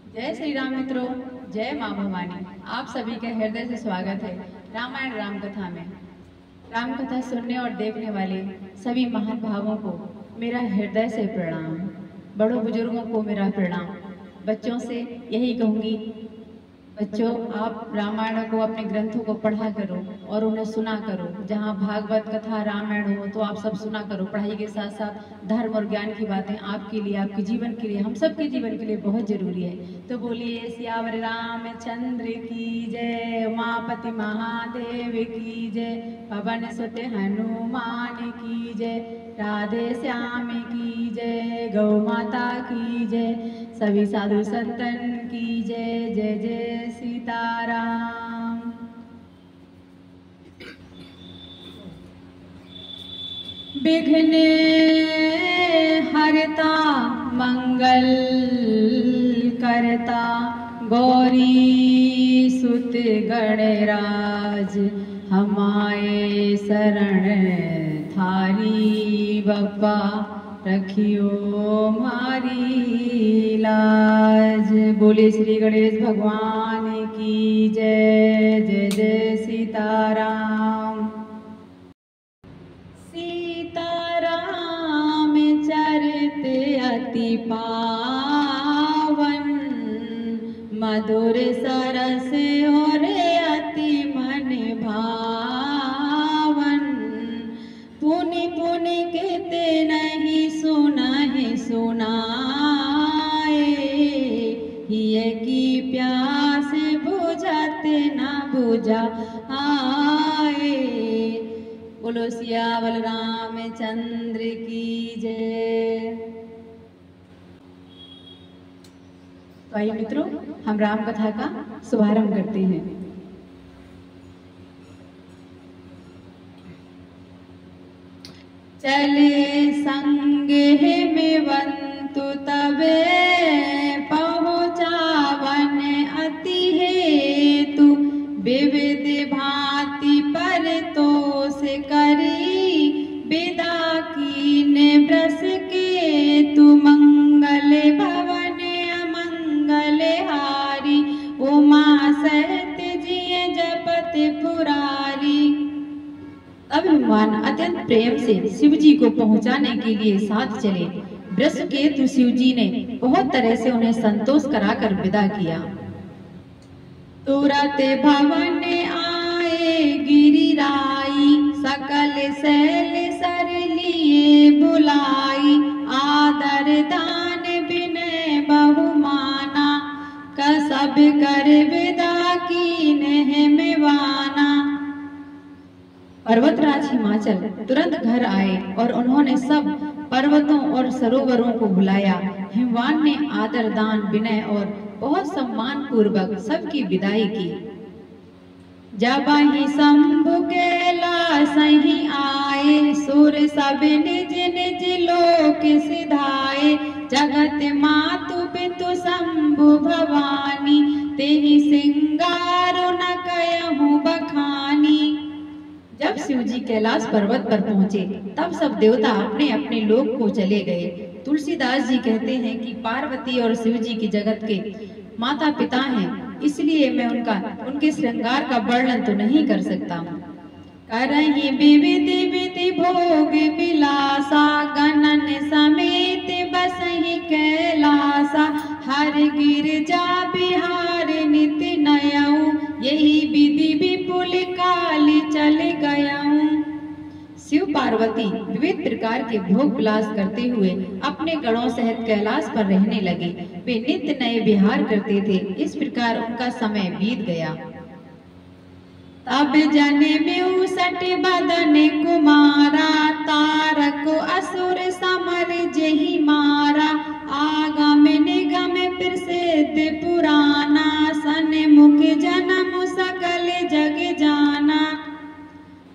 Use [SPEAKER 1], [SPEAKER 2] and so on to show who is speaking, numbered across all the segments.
[SPEAKER 1] जय श्री राम मित्रों, जय माँ भवानी। आप सभी का हृदय से स्वागत है रामायण राम कथा में। राम कथा सुनने और देखने वाले सभी महान भावों को मेरा हृदय से प्रणाम। बड़ों बुजुर्गों को मेरा प्रणाम। बच्चों से यही कहूँगी, बच्चों आप रामायण को, अपने ग्रंथों को पढ़ा करो और उन्हें सुना करो। जहाँ भागवत कथा रामायण हो तो आप सब सुना करो। पढ़ाई के साथ साथ धर्म और ज्ञान की बातें आपके लिए, आपके जीवन के लिए, हम सबके जीवन के लिए बहुत जरूरी है। तो बोलिए सियावर रामचंद्र की जय, उमापति महादेव की जय, पवन सुत हनुमान की जय, राधे श्याम की जय, गौ माता की जय, सभी साधु संतन की जय। जय जय सीताराम। विघ्न हरता मंगल करता, गौरी सुत गणराज, हमारे शरण थारी बप्पा, रखियो मारी लाज। बोले श्री गणेश भगवान की जय। जय जय सीताराम। सीताराम चरित अति पावन, मधुर सरस और अति मन भावन। पुनि पुनि कहते नहीं सुनाए सुनाए, ये की प्यास बुझाते न बुझा आए। बोलो सियावर रामचंद्र की जय। तो आइए मित्रों, हम राम कथा का शुभारंभ करते हैं। चले संग में बंतु तबे, पहुँचावन अति हेतु, विविध भांति पर तोष करी, विदा कीन ब्रस केतु। मंगल भवन अमंगल हारी, उमा सहित जिय जपत पुरारी। अब हनुमान अत्यंत प्रेम से शिव जी को पहुंचाने के लिए साथ चले। वृषकेतु शिव जी ने बहुत तरह से उन्हें संतोष कराकर विदा किया। तुरत भवन आए गिरिराई, सकल शैल सर लिए बुलाई। आदर दान विनय बहुमाना, कसब कर विदा कीन हेमवाना। पर्वतराज हिमाचल तुरंत घर आए और उन्होंने सब पर्वतों और सरोवरों को बुलाया। हिमवान ने आदर दान विनय और बहुत सम्मान पूर्वक सबकी विदाई की। जब ही शंभु कैलाश ही आए, सुर सब निज निज लोक सिधाए। जगत मातु पितु शंभु भवानी, तेहि सिंगार न कयहु बखानी। जब शिव जी कैलाश पर्वत पर पहुंचे तब सब देवता अपने अपने लोक को चले गए। तुलसीदास जी कहते हैं कि पार्वती और शिव जी की जगत के माता पिता हैं, इसलिए मैं उनके श्रृंगार का वर्णन तो नहीं कर सकता हूँ। करहि विविध विधि भोग विलासा, गणन समेत बसहि कैलासा। हर गिरजा बिहार नित्य नयऊ, यही विधि विपुल काली चल गयऊ। शिव पार्वती विविध प्रकार के भोग विलास करते हुए अपने गणों सहित कैलाश पर रहने लगे। वे नित्य नए विहार करते थे। इस प्रकार उनका समय बीत गया। तब जने सट बदन कुमारा, तारक असुर समर जेहि मारा। आगम निगम प्रसिद्ध पुराना, सन्मुख जन्म सकल जग जाना।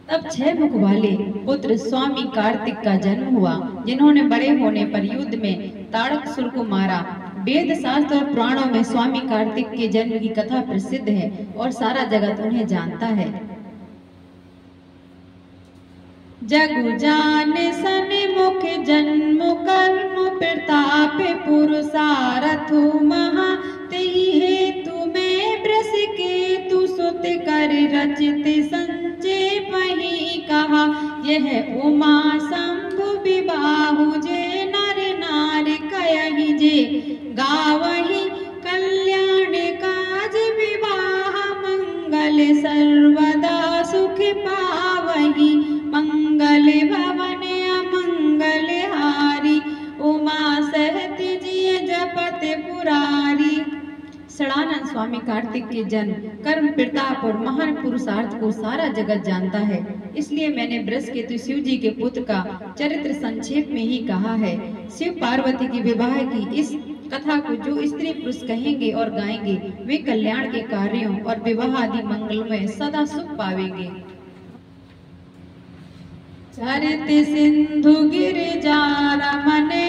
[SPEAKER 1] तब 6 मुख वाले पुत्र स्वामी कार्तिक का जन्म हुआ, जिन्होंने बड़े होने पर युद्ध में तारकासुर को मारा। वेद शास्त्र और पुराणों में स्वामी कार्तिक के जन्म की कथा प्रसिद्ध है और सारा जगत उन्हें जानता है। जगु जान सन्मुख जन्म कर्म प्रताप पुरुषारथु महा, ही हेतु मैं ब्रस के तु सुत कर रचित संचय पही कहा। यह उमा शंभु विबाहु जे नर नारी कयहि जे गावहि कल्याण काज विवाह मंगल सर्वदा सुख पावहि। मंगल भवन अमंगल हारी उमा सहत जिय जपत पुरारी। सड़ानंद स्वामी कार्तिक के जन्म, कर्म, प्रताप और महान पुरुषार्थ को सारा जगत जानता है, इसलिए मैंने बृहस्पति शिव जी के पुत्र का चरित्र संक्षेप में ही कहा है। शिव पार्वती के विवाह की इस कथा को जो स्त्री पुरुष कहेंगे और गाएंगे वे कल्याण के कार्यों और विवाह आदि मंगल में सदा सुख पावेंगे। चरित सिंधु गिरिजा रमने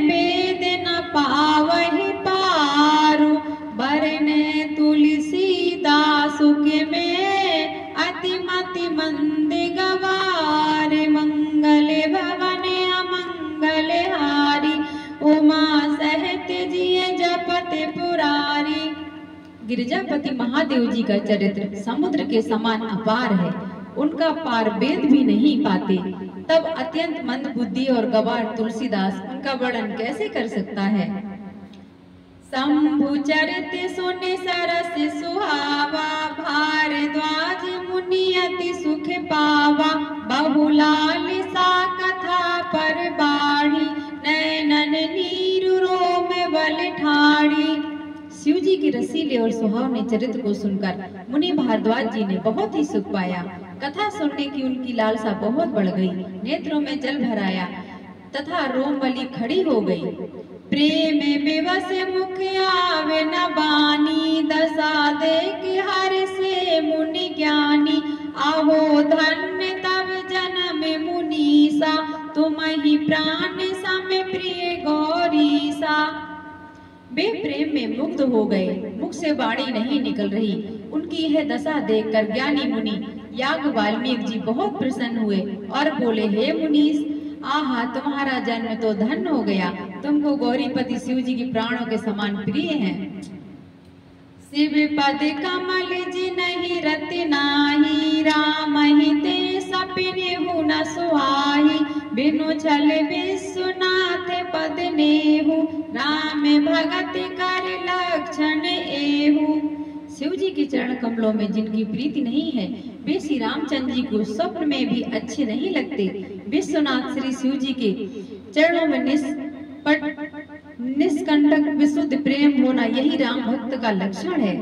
[SPEAKER 1] वेद न पावहि पारु। बरने तुलसीदास के में अतिमति मंद गवार। मंगल भवन अमंगल हारी उमा सहत जिय जपत पुरारी। गिरिजापति महादेव जी का चरित्र समुद्र के समान अपार है, उनका पार वेद भी नहीं पाते। तब अत्यंत मंद बुद्धि और गवार तुलसीदास उनका वर्णन कैसे कर सकता है। शंभु चरित सुने सरस सुहावा। भारद्वाज मुनि अति सुख पावा। बहुलाल सा कथा पर बाढ़ी। नैनन नीरु रोम बल ठाड़ी। शिव जी के रसीले और सुहावने चरित्र को सुनकर मुनि भारद्वाज जी ने बहुत ही सुख पाया। कथा सुनने की उनकी लालसा बहुत बढ़ गई। नेत्रों में जल भर आया तथा रोमवली खड़ी हो गई। प्रेम विवश मुख आवे न बानी। दशा देख हर से मुनि ज्ञानी। आहो धन्य तब जन्म मुनीसा। तुम ही प्राण सम प्रिय गौरीसा। वे प्रेम में मुग्ध हो गए, मुख से वाणी नहीं निकल रही। उनकी यह दशा देखकर ज्ञानी मुनि याग वाल्मीकि जी बहुत प्रसन्न हुए और बोले, हे मुनीस, आहा तुम्हारा जन्म तो धन्य हो गया। तुमको गौरीपति शिव जी के प्राणों के समान प्रिय हैं। शिव पद कमल जी नहीं रति नाही। राम ही ते सपिने हु न सुहाई। बिनु छल विश्वनाथ पद नेहु। राम भगत कर लक्षण एहु। शिव जी के चरण कमलों में जिनकी प्रीति नहीं है वे श्री रामचंद्र जी को स्वप्न में भी अच्छे नहीं लगते। विश्वनाथ श्री शिव जी के चरणों में निष्कंटक विशुद्ध प्रेम होना यही राम भक्त का लक्षण है।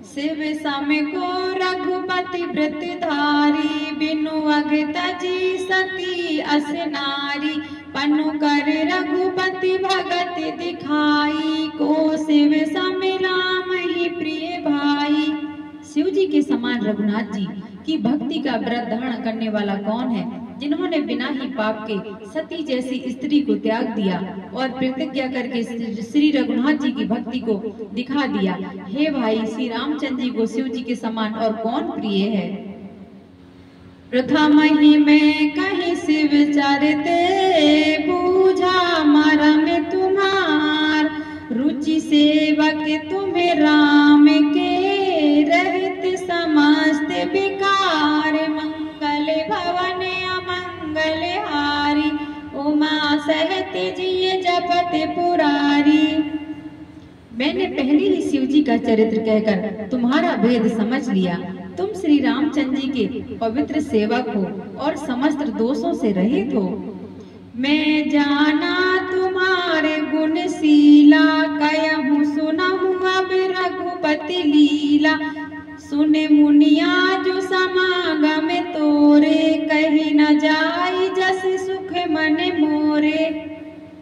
[SPEAKER 1] शिव सम को रघुपति व्रत धारी। बिनु अगत जी सती अस नारी। पनु कर रघुपति भगत दिखाई। को शिव सम राम ही प्रिय भाई। शिव जी के समान रघुनाथ जी की भक्ति का व्रत धारण करने वाला कौन है, जिन्होंने बिना ही पाप के सती जैसी स्त्री को त्याग दिया और प्रतिज्ञा करके श्री रघुनाथ जी की भक्ति को दिखा दिया। हे भाई, श्री रामचंद्र जी को शिव जी के समान और कौन प्रिय है। प्रथम ही में कहीं शिव चरिते। बूझा मरम तुम्हार। रुचि सेवक तुम्हें राम के। रहित समस्त विकार। मंगल भवन अमंगल हारी। उमा सहत जिय जपत पुरारी। मैंने पहले ही शिव जी का चरित्र कहकर तुम्हारा भेद समझ लिया। तुम श्री रामचंद्र जी के पवित्र सेवक हो और समस्त दोषों से रहित हो। मैं जाना तुम्हारे गुणशीला। कहूँ सुनहु अब रघुपति लीला। सुने मुनिया जो समागम तोरे। कही न जाई जस सुख मन मोरे।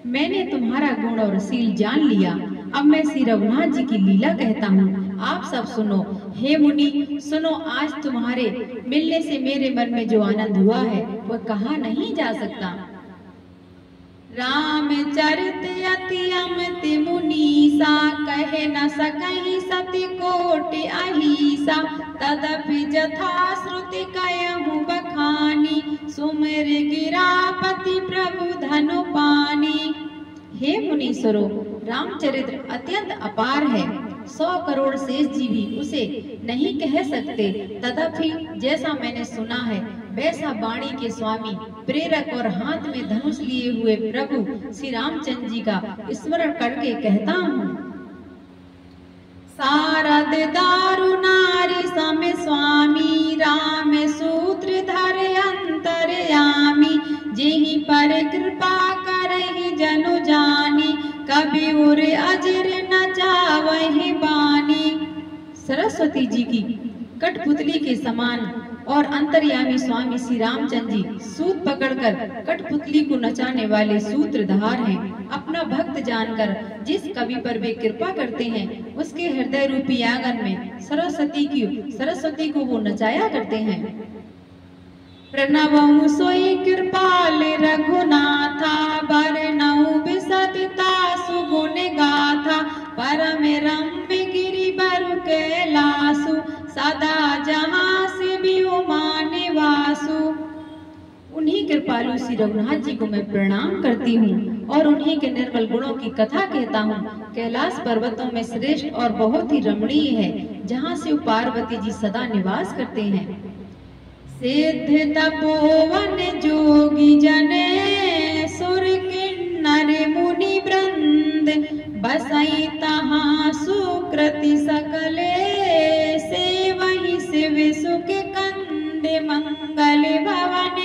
[SPEAKER 1] मैंने तुम्हारा गुण और शील जान लिया। अब मैं श्री रघुनाथ जी की लीला कहता हूँ, आप सब सुनो। हे मुनि सुनो, आज तुम्हारे मिलने से मेरे मन में जो आनंद हुआ है वह कहा नहीं जा सकता। राम चरित अति अमित मुनीसा। कहे न सकहि सति कोटि अहिसा। तदपि जथा श्रुति कहूँ बखानी। सुमिर गिरापति प्रभु धनु पानी। हे मुनीश्वरों, रामचरित्र अत्यंत अपार है। 100 करोड़ शेष जी भी उसे नहीं कह सकते। तथापि जैसा मैंने सुना है वैसा वाणी के स्वामी प्रेरक और हाथ में धनुष लिए हुए प्रभु श्री रामचंद्र जी का स्मरण करके कहता हूँ। सारद दारु नारी सम स्वामी राम सूत्र धर अंतरयामी जेहि पर कृपा करहि जनु जानी कभी उर अजर न जावहि बानी। सरस्वती जी की कठपुतली के समान और अंतर्यामी स्वामी श्री रामचंद्र जी सूत पकड़कर कठपुतली को नचाने वाले सूत्रधार हैं। अपना भक्त जानकर जिस कवि पर वे कृपा करते हैं उसके हृदय रूपी आंगन में सरस्वती को वो नचाया करते हैं। प्रणवं सोई कृपाल रघुनाथा बरनऊ बिसदिता सुगुण गाथा परम रम्य गिरि बरु कैलासु सदा जहाँ से भी उमाने वासु। उन्हीं कृपालु श्री रघुनाथ जी को मैं प्रणाम करती हूँ और उन्हीं के निर्मल गुणों की कथा कहता हूँ। कैलाश पर्वतों में श्रेष्ठ और बहुत ही रमणीय है जहाँ से पार्वती जी सदा निवास करते हैं। सिद्ध तपोवन जोगी जने सुर किन्नर मुनि वृंद बसई तहाँ सुकृति सकले से वही शिव सुख कंद मंगल भवन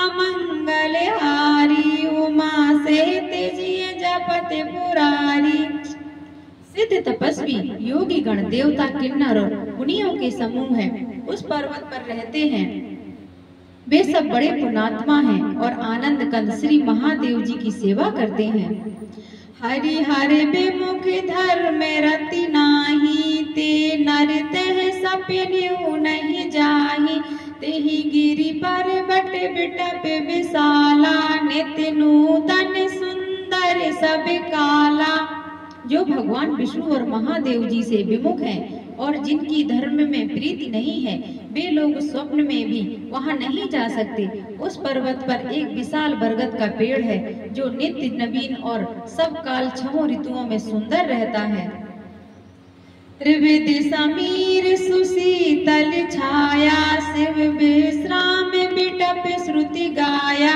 [SPEAKER 1] अमंगल हारी उमा से तेजिए जपत पुरारी। सिद्ध तपस्वी योगी गण देवता किन्नर और मुनियों के समूह हैं उस पर्वत पर रहते हैं। वे सब बड़े पुण्यात्मा हैं और आनंद कंद श्री महादेव जी की सेवा करते हैं। हरि हरि विमुख धर्म रति नाही ते नर तह सपिनु नहीं जाहि तेहि गिरि पर्वत बिटप विशाला नित्य नूतन सुंदर सब काला। जो भगवान विष्णु और महादेव जी से विमुख हैं और जिनकी धर्म में प्रीति नहीं है वे लोग स्वप्न में भी वहां नहीं जा सकते। उस पर्वत पर एक विशाल बरगद का पेड़ है जो नित्य नवीन और सब काल 6 ऋतुओं में सुंदर रहता है। त्रिविध समीर सुशीतल छाया शिव विश्राम बिटप श्रुति गाया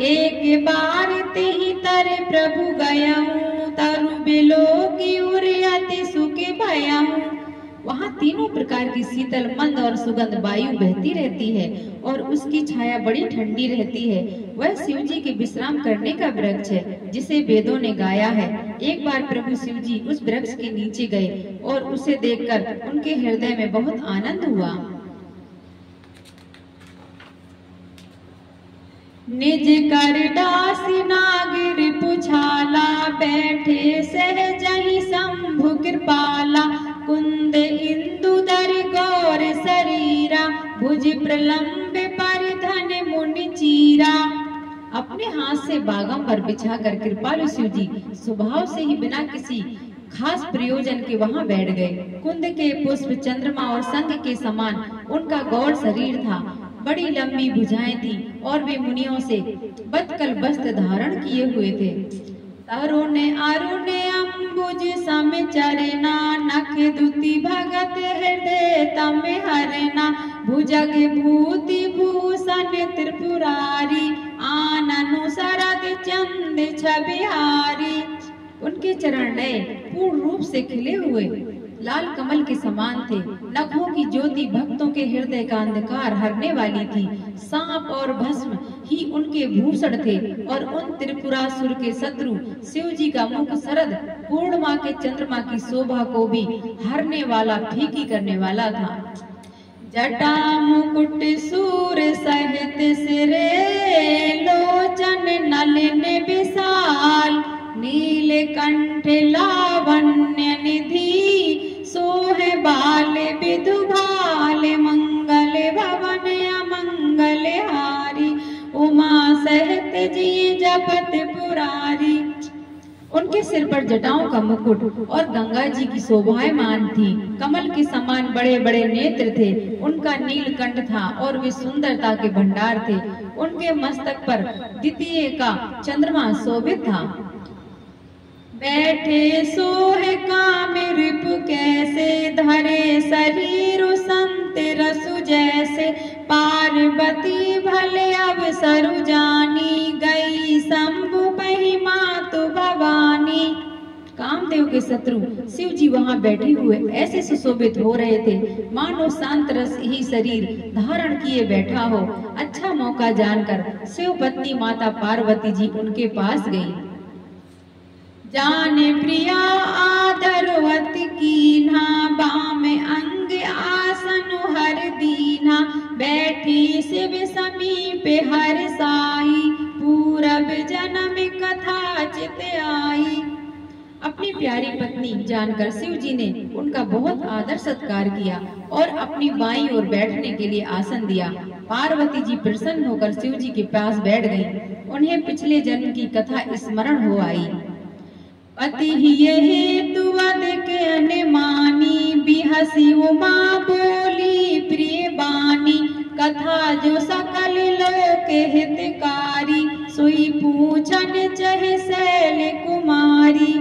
[SPEAKER 1] एक बार तेहि तर प्रभु गयऊँ तरु बिलो की उरियति सुख भयऊँ। वहाँ तीनों प्रकार की शीतल मंद और सुगंध वायु बहती रहती है और उसकी छाया बड़ी ठंडी रहती है। वह शिव जी के विश्राम करने का वृक्ष है जिसे वेदों ने गाया है। एक बार प्रभु शिव जी उस वृक्ष के नीचे गए और उसे देखकर उनके हृदय में बहुत आनंद हुआ। निज कर दासी नागिर पुछाला बैठे सहजहि शंभु कृपाला कुंद इंदु दर गौर शरीरा भुज प्रलंब परिधन मुनि चीरा। अपने हाथ से बागंबर बिछाकर कृपालु शिव जी स्वभाव से ही बिना किसी खास प्रयोजन के वहां बैठ गए। कुंद के पुष्प चंद्रमा और संग के समान उनका गौर शरीर था। बड़ी लंबी भुजाएं थी और वे मुनियों से बदकल वस्त्र धारण किए हुए थे। तरुण अरुण अम्बुज सम चरना नख दुति भगत हृदय तम हरना भुजग भूति भूषण त्रिपुरारी आननु शरद चंद छबिहारी। उनके चरण नए पूर्ण रूप से खिले हुए लाल कमल के समान थे। नखों की ज्योति भक्तों के हृदय का अंधकार हरने वाली थी। सांप और भस्म ही उनके भूषण थे और उन त्रिपुरासुर के शत्रु शिव जी का मुख शरद पूर्णिमा के चंद्रमा की शोभा को भी हरने वाला फीकी करने वाला था। जटा मुकुट सूर सहित सिरे लोचन नलिन विशाल नीलकंठ लावण्य निधि सोहे बाल विधु भाल मंगल भवन अमंगल हारी उमा सहित जी जपत पुरारी। उनके सिर पर जटाओं का मुकुट और गंगा जी की शोभायमान थी। कमल के समान बड़े बड़े नेत्र थे। उनका नीलकंठ था और वे सुंदरता के भंडार थे। उनके मस्तक पर द्वितीय का चंद्रमा शोभित था। बैठे सोहे काम रिप कैसे धरे शरीर संत रसु जैसे, पार्वती भले अब सरु जानी, गई शंभु पही मातु भवानी। कामदेव के शत्रु शिव जी वहां बैठे हुए ऐसे सुशोभित हो रहे थे मानो शांत रस ही शरीर धारण किए बैठा हो। अच्छा मौका जानकर शिव पत्नी माता पार्वती जी उनके पास गई। जाने प्रिया आदरवत कीन्हा, बाम अंग आसन हर दीना, बैठी शिव समीप हर साई, पूरब जन्म कथा चित आई। अपनी प्यारी पत्नी जानकर शिव जी ने उनका बहुत आदर सत्कार किया और अपनी बाईं ओर बैठने के लिए आसन दिया। पार्वती जी प्रसन्न होकर शिव जी के पास बैठ गईं। उन्हें पिछले जन्म की कथा स्मरण हो आई। पति ही हेतु अधिक अनमानी, बिहसी उमा बोली प्रिय बानी, कथा जो सकल लोक हितकारी, सुई पूछन चहे शैल कुमारी।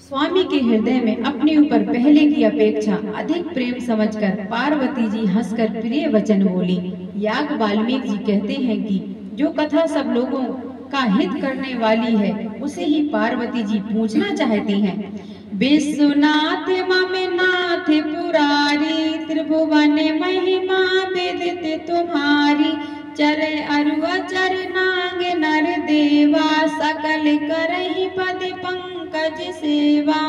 [SPEAKER 1] स्वामी के हृदय में अपने ऊपर पहले की अपेक्षा अधिक प्रेम समझकर पार्वती जी हंसकर प्रिय वचन बोली। याग वाल्मीकि जी कहते हैं कि जो कथा सब लोगों का हित करने वाली है उसे ही पार्वती जी पूछना चाहती हैं। विश्वनाथ ममनाथ पुरारी, त्रिभुवन महिमा विदित तुम्हारी, चरे अरुवचर नाग नर देवा, सकल करहि पद पंकज सेवा।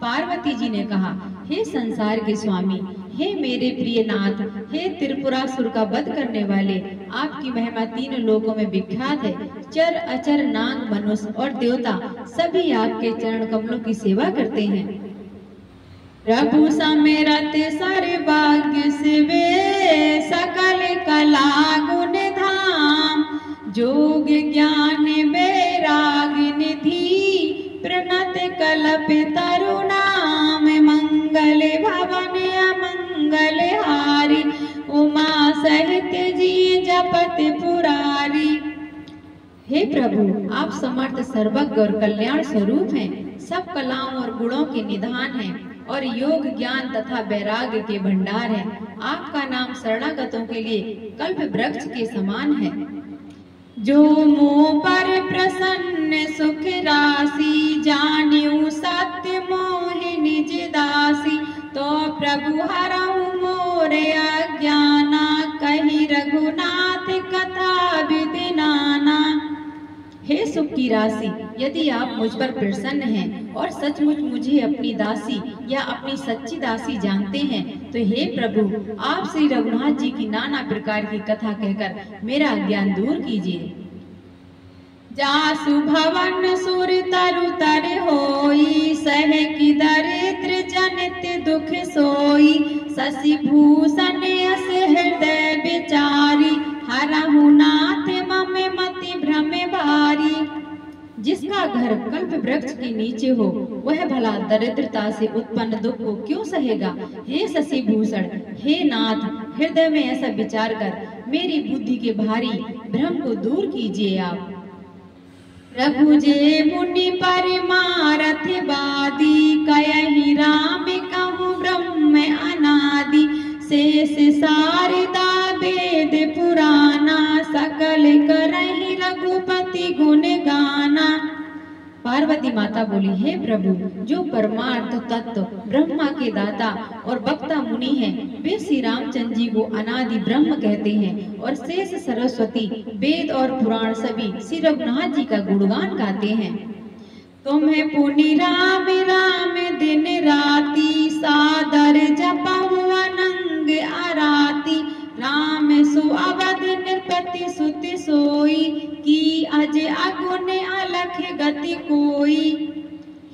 [SPEAKER 1] पार्वती जी ने कहा, हे संसार के स्वामी, हे मेरे प्रिय नाथ, हे त्रिपुरासुर का वध करने वाले, आपकी महिमा तीन लोकों में विख्यात है। चर अचर नाग मनुष्य और देवता सभी आपके चरण कमलों की सेवा करते हैं। प्रभु समेरत सर्वभाग्य शिवे, सकल कला गुण धाम, जोग ज्ञान वैराग निधि, प्रणत कल्प तरुणाम, मंगल भवन अमंगल हारी, उमा सहित जी जपत पुरारी। हे प्रभु, आप समर्थ सर्वज्ञ और कल्याण स्वरूप हैं, सब कलाओं और गुणों के निधान हैं और योग ज्ञान तथा वैराग्य के भंडार हैं। आपका नाम शरणागतों के लिए कल्प वृक्ष के समान है। जो मोह पर प्रसन्न सुख राशि, जान्यू सत्य मोहि निज दासी, तो प्रभु हरहु मोर अज्ञाना, कहि रघुनाथ कथा विधि नाना। हे सुख की राशि, यदि आप मुझ पर प्रसन्न हैं और सचमुच मुझे अपनी दासी या अपनी सच्ची दासी जानते हैं, तो हे प्रभु, आप श्री रघुनाथ जी की नाना प्रकार की कथा कहकर मेरा अज्ञान दूर कीजिए। जासु भवन सुर तरु तर होई, सह की दरिद्र जनित दुख सोई, शशि भूषण अस हृदय विचारी, हरहु नाथ मम मति भ्रम भारी। जिसका घर कल्प वृक्ष के नीचे हो वह भला दरिद्रता से उत्पन्न दुख को क्यों सहेगा। हे शशि भूषण, हे नाथ, हृदय में ऐसा विचार कर मेरी बुद्धि के भारी भ्रम को दूर कीजिए आप। प्रभु जे मुनि परमारथ वादी, कयहि राम कहूँ ब्रह्म अनादि, शेष शारदा वेद पुराना, सकल करहि रघुपति गुण गाना। पार्वती माता बोली, हे प्रभु, जो परमार्थ तत्व ब्रह्मा के दाता और वक्ता मुनि हैं, वे श्री रामचंद्र जी को अनादि ब्रह्म कहते हैं और शेष सरस्वती वेद और पुराण सभी श्री रघुनाथ जी का गुणगान गाते हैं। तुम्हें पुनि राम राम दिन राति, सादर जपहु अनंग आराती, राम सु अवध नृपति सुति सोई, की अज अगुन अलख गति कोई।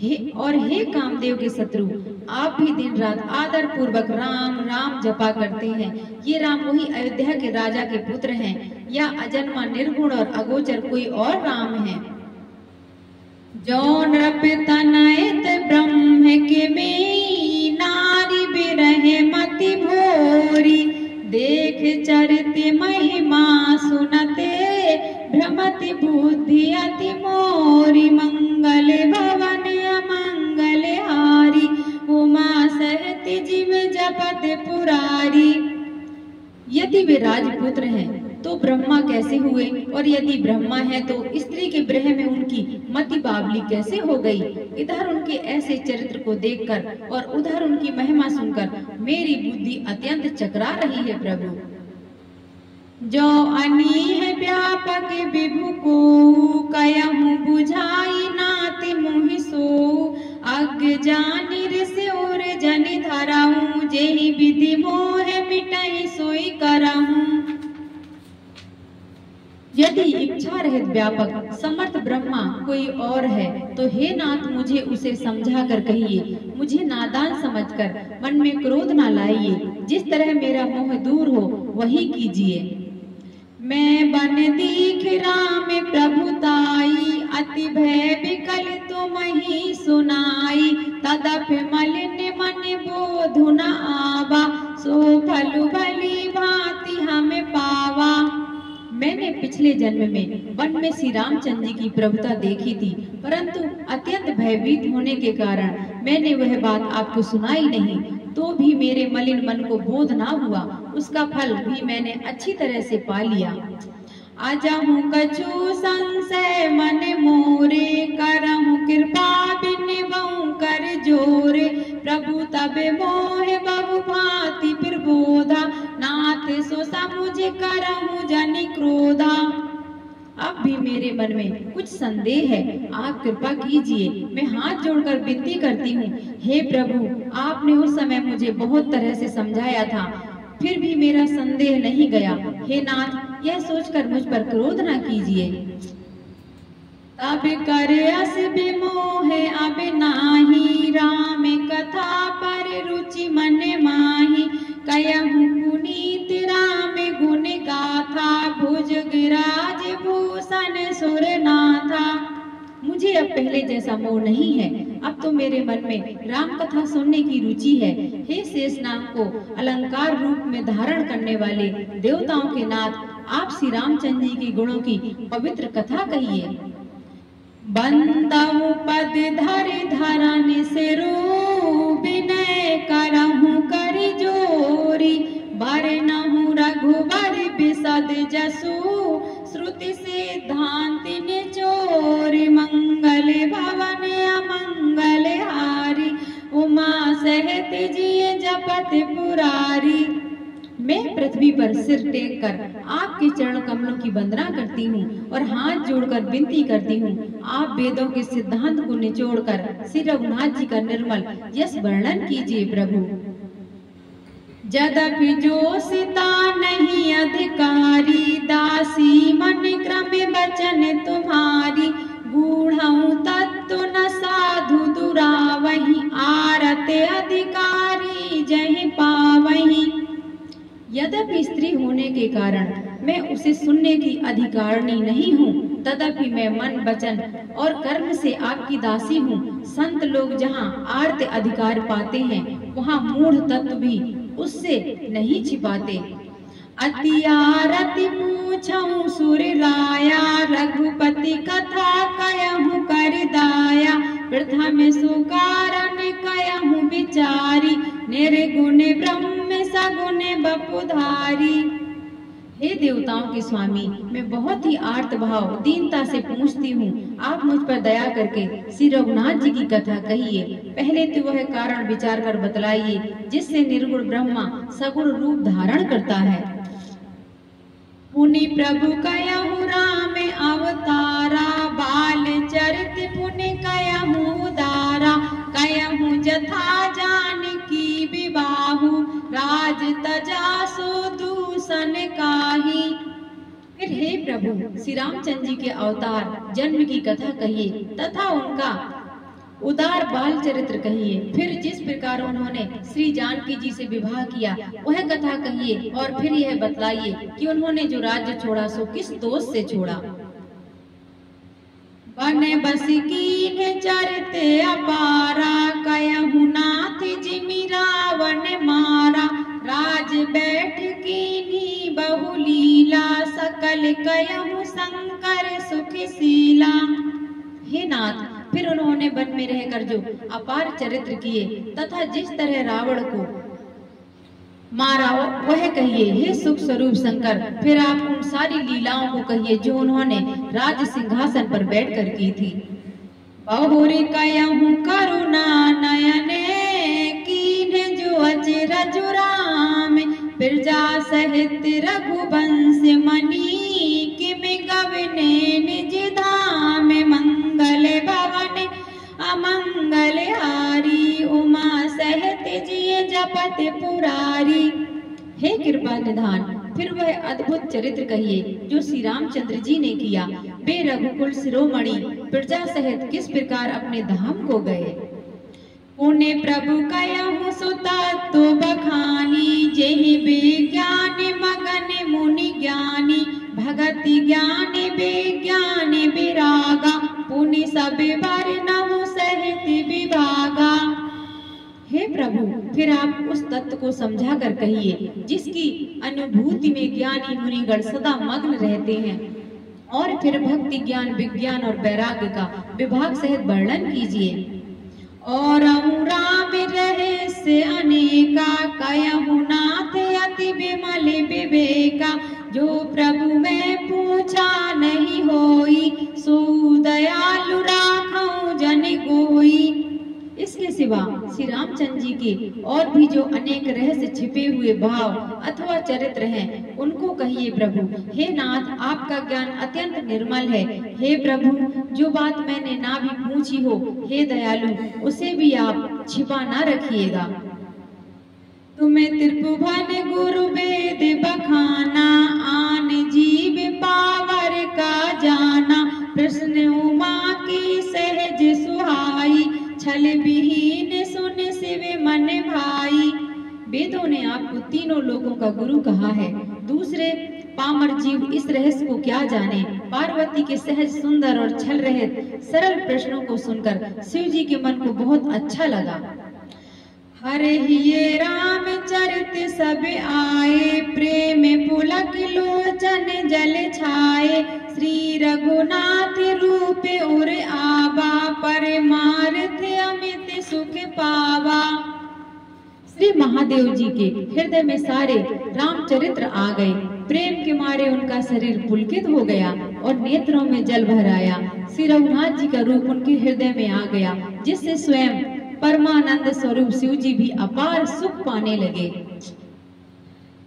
[SPEAKER 1] हे कामदेव के शत्रु, आप भी दिन रात आदर पूर्वक राम राम जपा करते हैं। ये राम वही अयोध्या के राजा के पुत्र हैं या अजन्मा निर्गुण और अगोचर कोई और राम है। जो नृप तनयत ब्रह्म के में, नारी बिरहे मति भोरी, देख चरित महिमा सुनते, भ्रमति बुद्धि अति मोरी, मंगल भवन अमंगल जपत पुरारी। यदि वे राजपुत्र हैं तो ब्रह्मा कैसे हुए, और यदि ब्रह्मा है तो स्त्री के ब्रह में उनकी मति बावली कैसे हो गई। इधर उनके ऐसे चरित्र को देखकर और उधर उनकी महिमा सुनकर मेरी बुद्धि अत्यंत चकरा रही है प्रभु। जो अनी है व्यापक विभु को, कयहु बुझाई नाति मोहि सो। अज्ञ जानि ऋषि और जनि धराऊं, जेहि विधि मोह मिटई सोई करहूं। यदि इच्छा रहित व्यापक समर्थ ब्रह्मा कोई और है तो हे नाथ मुझे उसे समझा कर कहिए, मुझे नादान समझकर मन में क्रोध न लाइए, जिस तरह मेरा मोह दूर हो वही कीजिए। मैं बन दीख राम प्रभुताई, अति भय विकल तुम ही सुनाई। तदप मलिन मन बोधु न आवा, सो फल भली भांति हमें पावा। मैंने पिछले जन्म में वन में श्री रामचंद्र जी की प्रभुता देखी थी, परंतु अत्यंत भयभीत होने के कारण मैंने वह बात आपको सुनाई नहीं, तो भी मेरे मलिन मन को बोध ना हुआ। उसका फल भी मैंने अच्छी तरह से पा लिया। आजाहु कछु संशय मन मोरे, करहु कृपा बिनबहु कर जोरे। प्रभु तबे मोह बहु भांति प्रबोधा, नाथ सो समुझ करहु जनि क्रोधा। अब भी मेरे मन में कुछ संदेह है, आप कृपा कीजिए। मैं हाथ जोड़कर विनती करती हूँ, हे प्रभु आपने उस समय मुझे बहुत तरह से समझाया था, फिर भी मेरा संदेह नहीं गया। हे नाथ यह सोचकर मुझ पर क्रोध न कीजिए। तब करे अस विमोह अब नाही, राम कथा पर रुचि मन माही। कयहु पुनीत राम गुण गाथा, भुजगराज भूषण सुरनाथा। मुझे अब पहले जैसा मोह नहीं है, अब तो मेरे मन में राम कथा सुनने की रुचि है। हे शेषनाग को अलंकार रूप में धारण करने वाले देवताओं के नाथ, आप श्री रामचंद्र जी के गुणों की पवित्र कथा कहिए। बंदहु पद धर धरन सिरो, विनय करहु कर जोरी। बरनहु रघुबर बिसद जसु, श्रुति सिद्धांत निचोरी। मंगल भवन अमंगल हारी, उमा सहित जिय जपत पुरारी। मैं पृथ्वी पर सिर टेक कर आपके चरण कमलों की वंदना करती हूँ और हाथ जोड़कर विनती करती हूँ, आप वेदों के सिद्धांत को निचोड़कर श्री रघुनाथ जी का निर्मल यश वर्णन कीजिए प्रभु। यद्यपि जो सीता नहीं अधिकारी, दासी मन क्रम बचन तुम्हारी। गूढ़ऊ तत्व न साधु दुरावही, आरते अधिकारी जहि पावही। यद्यपि स्त्री होने के कारण मैं उसे सुनने की अधिकारिणी नहीं हूँ, तथापि मैं मन वचन और कर्म से आपकी दासी हूँ। संत लोग जहाँ आर्त अधिकार पाते हैं, वहाँ मूढ़ तत्व भी उससे नहीं छिपाते। अति आरति पूछऊं सुर राया, रघुपति कथा कयहु कर दाया। प्रथम सुकारण कयहु विचारी, निर्गुण ब्रह्म सगुण बपुधारी। हे देवताओं के स्वामी, मैं बहुत ही आर्त भाव दीनता से पूछती हूँ, आप मुझ पर दया करके श्री रघुनाथ जी की कथा कहिए। पहले तो वह कारण विचार कर बतलाइए जिससे निर्गुण ब्रह्मा सगुण रूप धारण करता है। पुनि प्रभु कयहु राम अवतारा, बाल चरित पुनि कयहु उदारा। कयहु जथा जानकी विबाहु, राज तजा सो दूषण काहि। फिर हे प्रभु श्री रामचंद्र जी के अवतार जन्म की कथा कहिए तथा उनका उदार बाल चरित्र कहिए। फिर जिस प्रकार उन्होंने श्री जानकी जी से विवाह किया वह कथा कहिए, और फिर यह बतलाइए कि उन्होंने जो राज्य छोड़ा सो किस दोष से छोड़ा। वन बस कीन्ह चरित अपारा, कयहु नाथ जिमि रावण मारा। राज बैठ कीन्ही बहु लीला, सकल कयहु शंकर सुखशीला। हे नाथ, फिर उन्होंने वन में रहकर जो अपार चरित्र किए तथा जिस तरह रावण को मारा वह कहिए, हे सुख स्वरूप शंकर, फिर आप उन सारी लीलाओं को कहिए जो उन्होंने राज सिंहासन पर बैठकर की थी। बहुरी कहूँ करुणा नयने कीन्हे जो अचरज राम, प्रजा सहित रघुवंश मणि किम गवने निज धाम, मंगल भवन अमंगल हारी, उमा सहित जिय जपत पुरारी। हे कृपा निधान, फिर वह अद्भुत चरित्र कहिए जो श्री रामचंद्र जी ने किया। वे रघुकुल शिरोमणि प्रजा सहित किस प्रकार अपने धाम को गए। पुण्य प्रभु कहूँ सुता तो बखानी, जेहि विज्ञान मगन मुनि ज्ञानी, भगति ज्ञान विज्ञान विरागा, पुनि सब वर्णहु सहित विभागा। हे प्रभु, फिर आप उस तत्व को समझा कर कहिए जिसकी अनुभूति में ज्ञानी मुनिगण सदा मग्न रहते हैं, और फिर भक्ति ज्ञान विज्ञान और वैराग्य का विभाग सहित वर्णन कीजिए। और राम रहस्य अनेका, कहूँ नाथ अति विमल विवेका, जो प्रभु मैं पूछा नहीं होई, सो दयालु राखऊं जन कोई। इसके सिवा श्री रामचंद्र जी के और भी जो अनेक रहस्य छिपे हुए भाव अथवा चरित्र हैं, उनको कहिए प्रभु। हे नाथ, आपका ज्ञान अत्यंत निर्मल है। हे प्रभु, जो बात मैंने ना भी पूछी हो, हे दयालु, उसे भी आप छिपा ना रखिएगा। तुम्हें त्रिभुवन गुरु वेद बखाना, आन जीव पावर का जाना, प्रश्न उमा की सहज सुहाई, छल विहीन सुन शिव मन भाई। वेदों ने आपको तीनों लोगों का गुरु कहा है, दूसरे पामर जीव इस रहस्य को क्या जाने। पार्वती के सहज सुंदर और छल रहित सरल प्रश्नों को सुनकर शिव जी के मन को बहुत अच्छा लगा। हरे ये रामचरित सब आए, प्रेम पुलक लोचन जल छाए, श्री रघुनाथ रूप उर आबा, परमार्थ अमित सुख पावा। श्री महादेव जी के हृदय में सारे रामचरित्र आ गए। प्रेम के मारे उनका शरीर पुलकित हो गया और नेत्रों में जल भर आया। श्री रघुनाथ जी का रूप उनके हृदय में आ गया, जिससे स्वयं परमानंद स्वरूप शिव जी भी अपार सुख पाने लगे।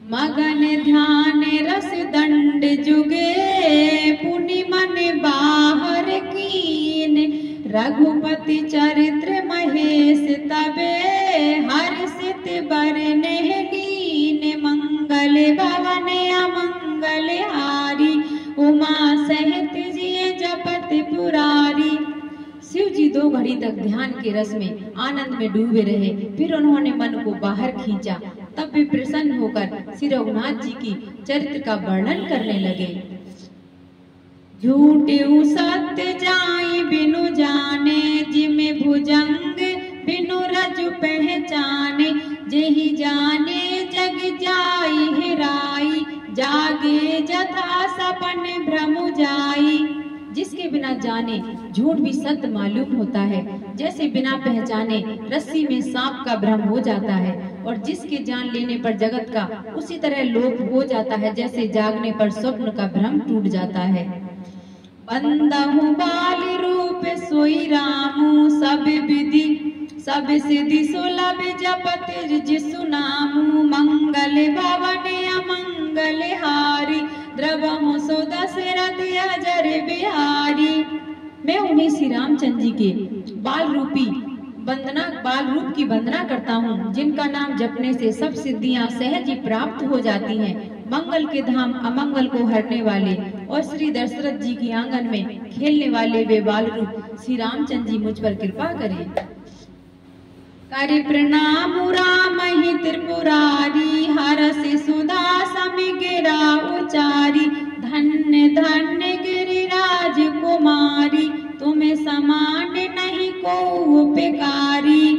[SPEAKER 1] मगन ध्यान रस दंड जुगे, पुनि मन बाहर कीन, रघुपति चरित्र महेश तबे, हर्षित बरने लीन, मंगल भवन अमंगल हारी, उमा सहित जिय जपत पुरारी। शिव जी 2 घड़ी तक ध्यान के रस में आनंद में डूबे रहे। फिर उन्होंने मन को बाहर खींचा। तब भी प्रसन्न होकर श्री रघुनाथ जी की चरित्र का वर्णन करने लगे। झूठे सत्य जाई बिनु जाने, जिमे भुजंग बिनु रजु पहचाने, जेहि जाने जग जाई हेराई, जागे जथा सपन भ्रम जाई। जिसके बिना जाने झूठ भी सत्य मालूम होता है, जैसे बिना पहचाने रस्सी में सांप का भ्रम हो जाता है, और जिसके जान लेने पर जगत का उसी तरह लोप हो जाता है, जैसे जागने पर स्वप्न का भ्रम टूट जाता है। बंदहु बाल रूप सोई रामू, सब विधि सब सिद्धि सुलभ जपत जिसु नामू, मंगल भवन अमंगल हारी, द्रवहु सो दशरथ अजर बिहारी। मैं उन्हीं श्री रामचंद्र जी के बाल रूप की वंदना करता हूँ, जिनका नाम जपने से सब सिद्धियां सहज ही प्राप्त हो जाती हैं। मंगल के धाम अमंगल को हरने वाले और श्री दशरथ जी के आंगन में खेलने वाले वे बाल रूप श्री रामचंद्र जी मुझ पर कृपा करें। करि प्रणाम राम ही त्रिपुरारी, हरसि सुधा समिगिरा उचारी, धन्य धन्य गिरिराज कुमारी, तुम्हें समान नहीं को उपकारी।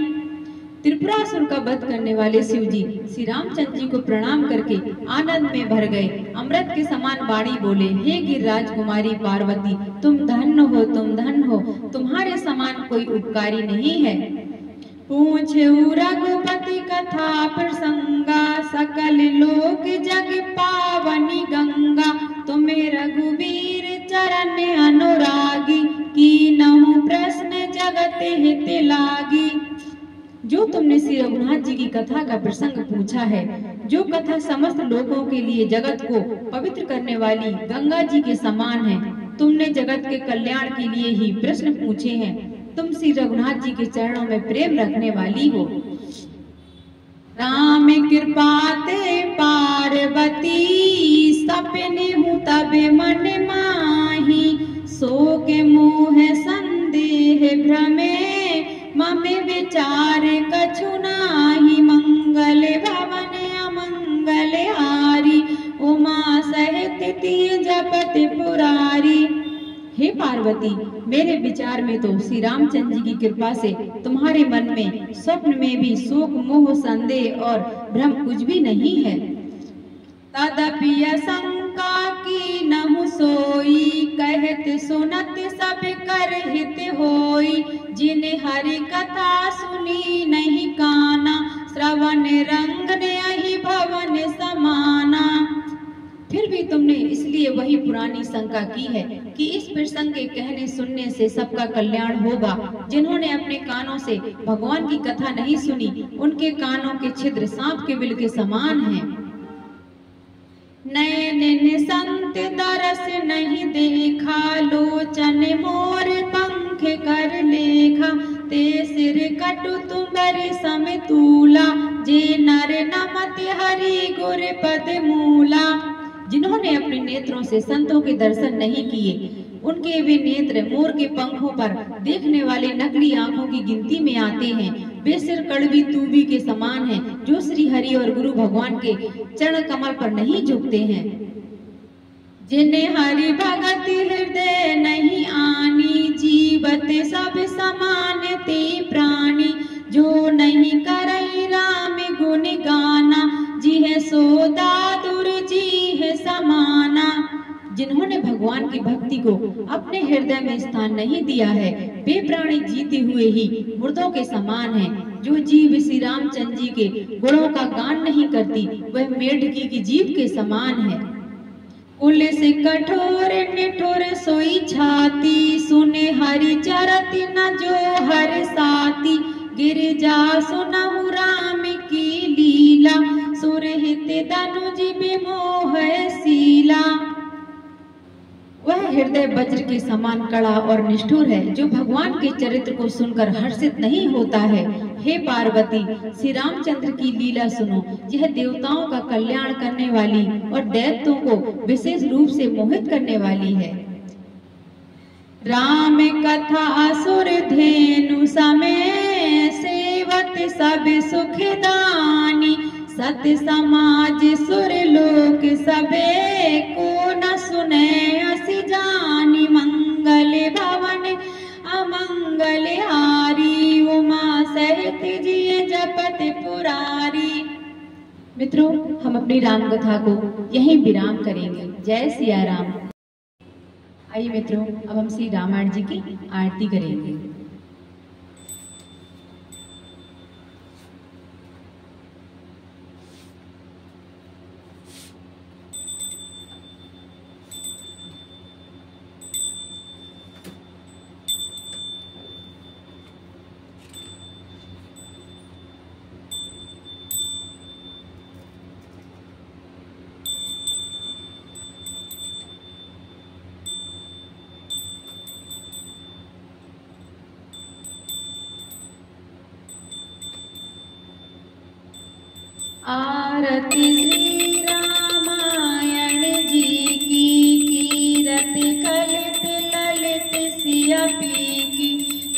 [SPEAKER 1] त्रिपुरासुर का वध करने वाले शिव जी श्री रामचंद्र जी को प्रणाम करके आनंद में भर गए। अमृत के समान वाणी बोले, हे गिरिराज कुमारी पार्वती, तुम धन्य हो, तुम धन्य हो, तुम्हारे समान कोई उपकारी नहीं है। पूछऊ रघुपति कथा प्रसंगा, सकल लोक जग पावनी गंगा। तुम्हें रघुवीर चरण अनुरागी, कीनहु प्रश्न जगत हित लागी। जो तुमने श्री रघुनाथ जी की कथा का प्रसंग पूछा है, जो कथा समस्त लोगों के लिए जगत को पवित्र करने वाली गंगा जी के समान है, तुमने जगत के कल्याण के लिए ही प्रश्न पूछे हैं। तुम श्री रघुनाथ जी के चरणों में प्रेम रखने वाली हो। राम कृपा ते पार्वती, सपने हूँ तब मन माही। शोक मोह संदेह भ्रमे, मम विचार कछु नाही। मंगल भवन अमंगल हारी, उमा सहित तीय जपत पुरारी। हे पार्वती, मेरे विचार में तो श्री रामचंद्र जी की कृपा से तुम्हारे मन में स्वप्न में भी शोक मोह संदेह और भ्रम कुछ भी नहीं है। तदपि शंका की नहु सोई, कहत सुनत सब कर हित होई। जिन हरि कथा सुनी नहीं काना, श्रवण रंग ने अहि भवन समाना। फिर भी तुमने इसलिए वही पुरानी शंका की है कि इस प्रसंग के कहने सुनने से सबका कल्याण होगा। जिन्होंने अपने कानों से भगवान की कथा नहीं सुनी, उनके कानों के छिद्र सांप के बिल के समान हैं। नयन संत दरस नहीं देखा, लोचन मोर पंख कर लेखा। ते सिर कटु तुम्बर समतूला, जे नर नमत हरि गुर पद मूला। जिन्होंने अपने नेत्रों से संतों के दर्शन नहीं किए, उनके वे नेत्र मोर के पंखों पर देखने वाले नकली आंखों की गिनती में आते हैं। वे सिर कड़वी तूबी के समान हैं, जो श्री हरि और गुरु भगवान के चरण कमल पर नहीं झुकते हैं। जिन्हें हरि भगत हृदय नहीं आनी, जीवत सब समान ते प्राणी। जो नहीं करई राम गुण गाना, जिह सो दादुर जी समाना। जिन्होंने भगवान की भक्ति को अपने हृदय में स्थान नहीं दिया है, वे प्राणी जीते हुए ही मुर्दों के समान हैं। जो जीव श्री रामचंद्र जी के गुणों का गान नहीं करती, वह मेढकी की जीव के समान है। कुल से कठोर निठोर सोई छाती, सुने हरि चरति न जो हर साथी। गिरिजा सुनहु राम की लीला, सुरहित दनुज विमोह शीला। वह हृदय वज्र के समान कड़ा और निष्ठुर है, जो भगवान के चरित्र को सुनकर हर्षित नहीं होता है। हे पार्वती, श्री रामचंद्र की लीला सुनो। यह देवताओं का कल्याण करने वाली और दैत्यों को विशेष रूप से मोहित करने वाली है। राम कथा असुर धेनु समय, सेवत सब सुखदानी। सत समाज सुर लोक सबे, को न सुने असि जानी। मंगल भवन अमंगल हारी, उमा सहित जिय जपत पुरारी। मित्रों, हम अपनी राम कथा को यहीं विराम करेंगे। जय सिया राम। आइए मित्रों, अब हम श्री रामायण जी की आरती करेंगे। आरती श्री रामायण जी की, कीरत कलित ललित सिया पी की।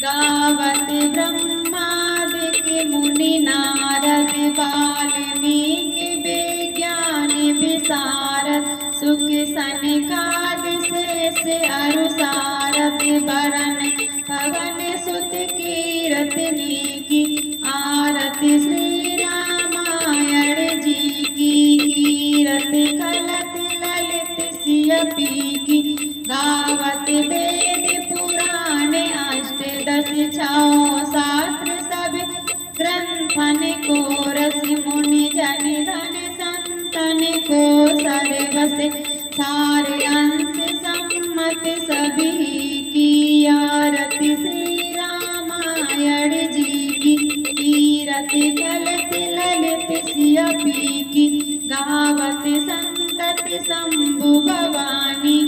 [SPEAKER 1] गावत ब्रह्मादिक मुनि नारद, वाल्मीकि विज्ञान विशारद। सुख सनकादि शेष अरु सारद, बरन पवन सुत कीरतनी की। आरती श्री रामायण जी की, कीरत कलत ललित सिया पी की। गावत वेद पुराण अष्ट दश छौ शास्त्र सब, ग्रंथन को ऋषि मुनि जन धन संतन को सर्वसे सारे अंश सम्मत सभी की आरती श्री रामायण जी की कीरति कलत ललित सियपी की गावत संतति शंभु भवानी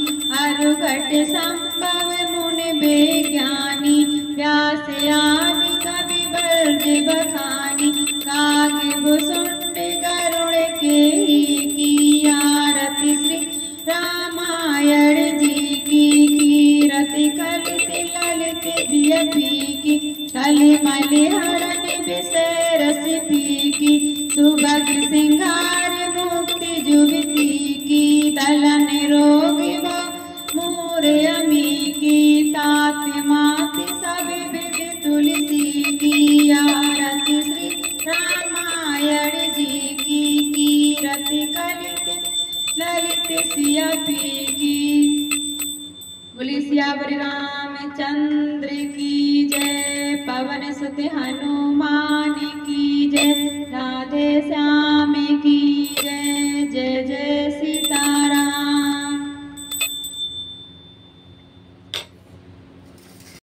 [SPEAKER 1] अरुघट संभव मुनि बेज्ञानी व्यास आदि कवि बर्ज बखानी काग भुसुंड गरुड़ के की आरती श्री रामायण जी की कीरति कलित ललित बियपी की कलिमल हरण विषय रस पी की सुभग सिंगार मुक्ति जुबती की दलन रोग मोर अमी की तात मात सब विद तुलसी की आरती श्री रामायण जी की कीरति कलित ललित सियपी की। बोली सियावर रामचंद्र की जय। पवन सुत हनुमान